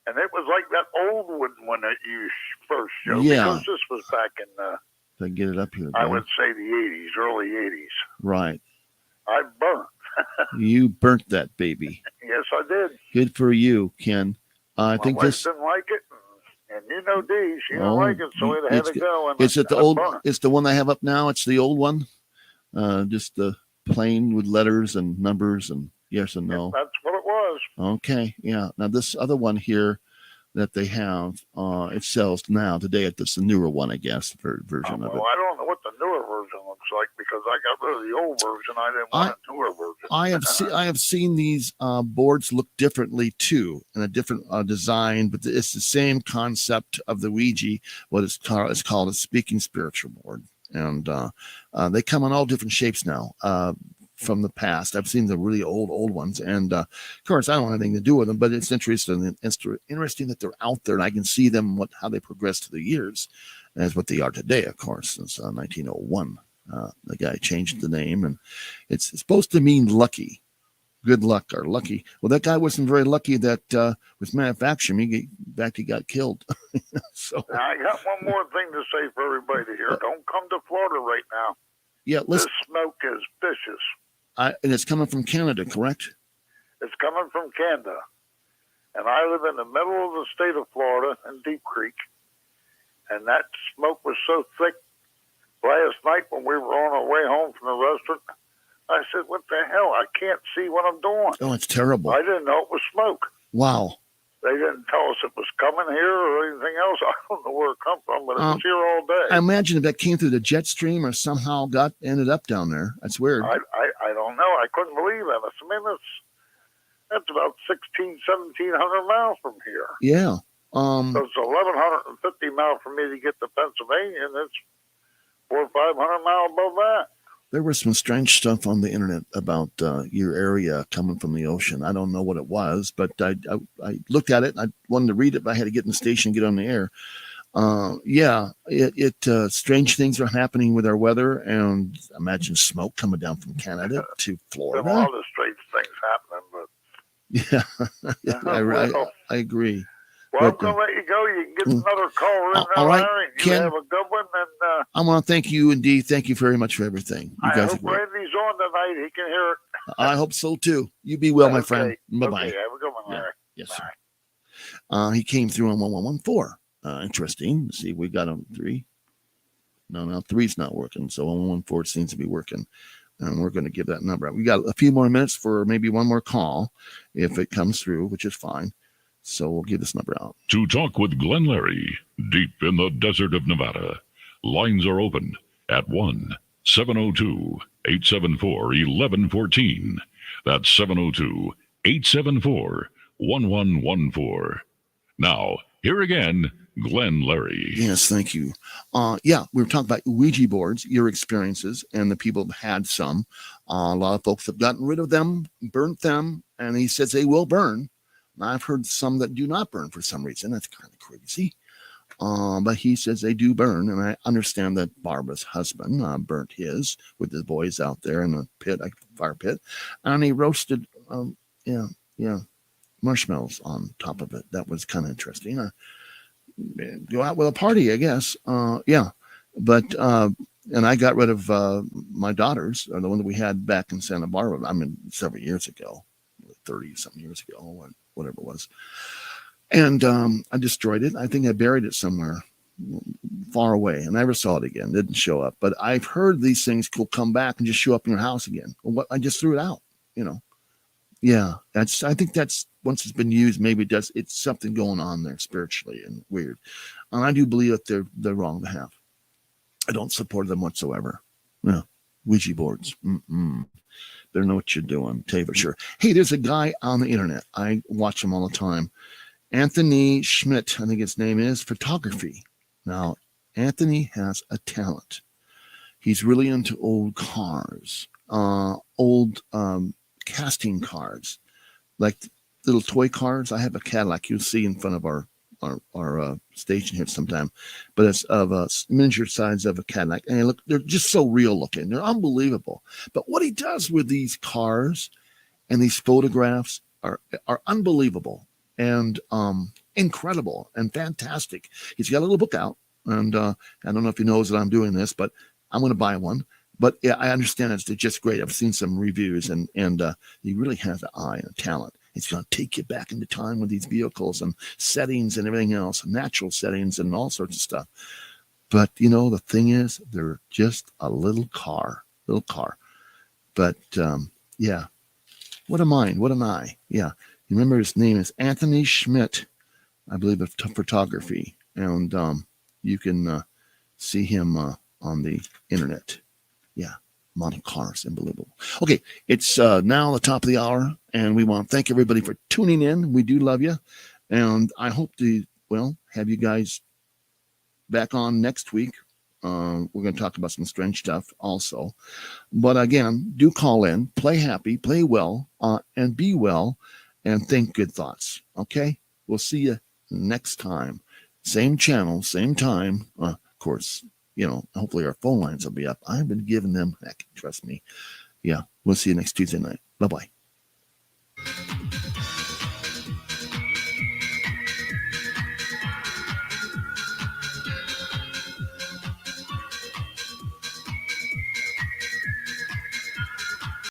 S11: And it was like that old one that you first showed,
S4: Yeah.
S11: because this was back in,
S4: If I can get it up here.
S11: I
S4: Bill.
S11: would say the 80s, early 80s.
S4: Right.
S11: I burnt.
S4: You burnt that baby.
S11: Yes, I did.
S4: Good for you, Ken. I
S11: My
S4: think
S11: wife
S4: this.
S11: didn't like it, and D, she didn't like it, so it had to go. And
S4: Is it the
S11: I
S4: old?
S11: burnt it.
S4: It's the one I have up now. It's the old one. Just the plain with letters and numbers and yes and no.
S11: That's what it was.
S4: Okay, yeah. Now this other one here that they have, it sells now today. It's the newer one, I guess, version of it.
S11: Well, I don't know what the newer version looks like because I got rid of the old version. I didn't want a newer version.
S4: I have seen these boards look differently too, and a different design, but it's the same concept of the Ouija. What it's called a speaking spiritual board, and they come in all different shapes now. From the past, I've seen the really old ones, and of course, I don't have anything to do with them. But it's interesting that they're out there, and I can see them how they progress through the years, as what they are today. Of course, since 1901, the guy changed the name, and it's supposed to mean lucky, good luck or lucky. Well, that guy wasn't very lucky that was manufacturing. He got killed. So
S11: now, I got one more thing to say for everybody to hear. Don't come to Florida right now.
S4: Yeah,
S11: this smoke is vicious.
S4: And it's coming from Canada, correct?
S11: It's coming from Canada. And I live in the middle of the state of Florida in Deep Creek. And that smoke was so thick last night when we were on our way home from the restaurant. I said, what the hell? I can't see what I'm doing.
S4: Oh, it's terrible.
S11: I didn't know it was smoke.
S4: Wow.
S11: They didn't tell us it was coming here or anything else. I don't know where it come from, but it was here all day.
S4: I imagine if that came through the jet stream or somehow ended up down there. That's weird.
S11: I don't know. I couldn't believe it. I mean, that's about 1,700 miles from here.
S4: Yeah.
S11: So it's 1,150 miles for me to get to Pennsylvania, and it's 400 or 500 miles above that.
S4: There was some strange stuff on the internet about your area coming from the ocean. I don't know what it was, but I looked at it. I wanted to read it, but I had to get in the station and get on the air. Strange things are happening with our weather, and imagine smoke coming down from Canada to Florida.
S11: There are a lot of strange things happening, but
S4: Yeah, I agree.
S11: Well, I'm going to let you go. You can get another caller in there,
S4: all right,
S11: Larry. You
S4: Ken,
S11: have a good one. And
S4: I want to thank you, and Dee. Thank you very much for everything. You
S11: I
S4: guys
S11: hope
S4: are great.
S11: Randy's on tonight. He can hear it.
S4: I hope so, too. You be well, my friend. Bye-bye.
S11: Okay, have a good one, Larry.
S4: Yes, sir. He came through on 1114. Interesting. Let's see, we got him 3. No, 3's not working. So 1114 seems to be working. And we're going to give that number out. We got a few more minutes for maybe one more call if it comes through, which is fine. So we'll give this number out.
S3: To talk with Glenn Larry, deep in the desert of Nevada, lines are open at 1-702-874-1114. That's 702-874-1114. Now, here again, Glenn Larry.
S4: Yes, thank you. We were talking about Ouija boards, your experiences, and the people have had some. A lot of folks have gotten rid of them, burnt them, and he says they will burn. I've heard some that do not burn for some reason. That's kind of crazy. But he says they do burn, and I understand that Barbara's husband burnt his with the boys out there in the pit, like fire pit, and he roasted, marshmallows on top of it. That was kind of interesting. Go out with a party, I guess. But and I got rid of my daughters, or the one that we had back in Santa Barbara. I mean, several years ago, 30-something years ago, whatever it was. And I destroyed it. I think I buried it somewhere far away. I never saw it again. It didn't show up. But I've heard these things will come back and just show up in your house again. Well, I just threw it out, Yeah, I think that's, once it's been used, maybe it's something going on there spiritually and weird. And I do believe that they're wrong to have. I don't support them whatsoever. Yeah, Ouija boards. They don't know what you're doing. Tell you for sure. Hey, there's a guy on the internet. I watch him all the time. Anthony Schmidt, I think his name is, photography. Now, Anthony has a talent. He's really into old cars, old casting cars, like little toy cars. I have a Cadillac you'll see in front of our station here sometime, but it's of a miniature size of a Cadillac. And look, they're just so real looking. They're unbelievable. But what he does with these cars and these photographs are unbelievable and incredible and fantastic. He's got a little book out, and I don't know if he knows that I'm doing this, but I'm going to buy one. But yeah, I understand it's just great. I've seen some reviews, and he really has an eye and a talent. It's going to take you back into time with these vehicles and settings and everything else, natural settings and all sorts of stuff. But, the thing is, they're just a little car. But, what a mind, what an eye. Yeah. You remember his name is Anthony Schmidt, I believe, of photography. And you can see him on the internet. Yeah. Model cars, unbelievable. Okay, it's now the top of the hour, and we want to thank everybody for tuning in. We do love you, and I hope to have you guys back on next week. We're going to talk about some strange stuff also, but again, do call in, play happy, play well, and be well, and think good thoughts. Okay, we'll see you next time. Same channel, same time, of course. Hopefully our phone lines will be up. I've been giving them heck, trust me. Yeah, we'll see you next Tuesday night. Bye-bye.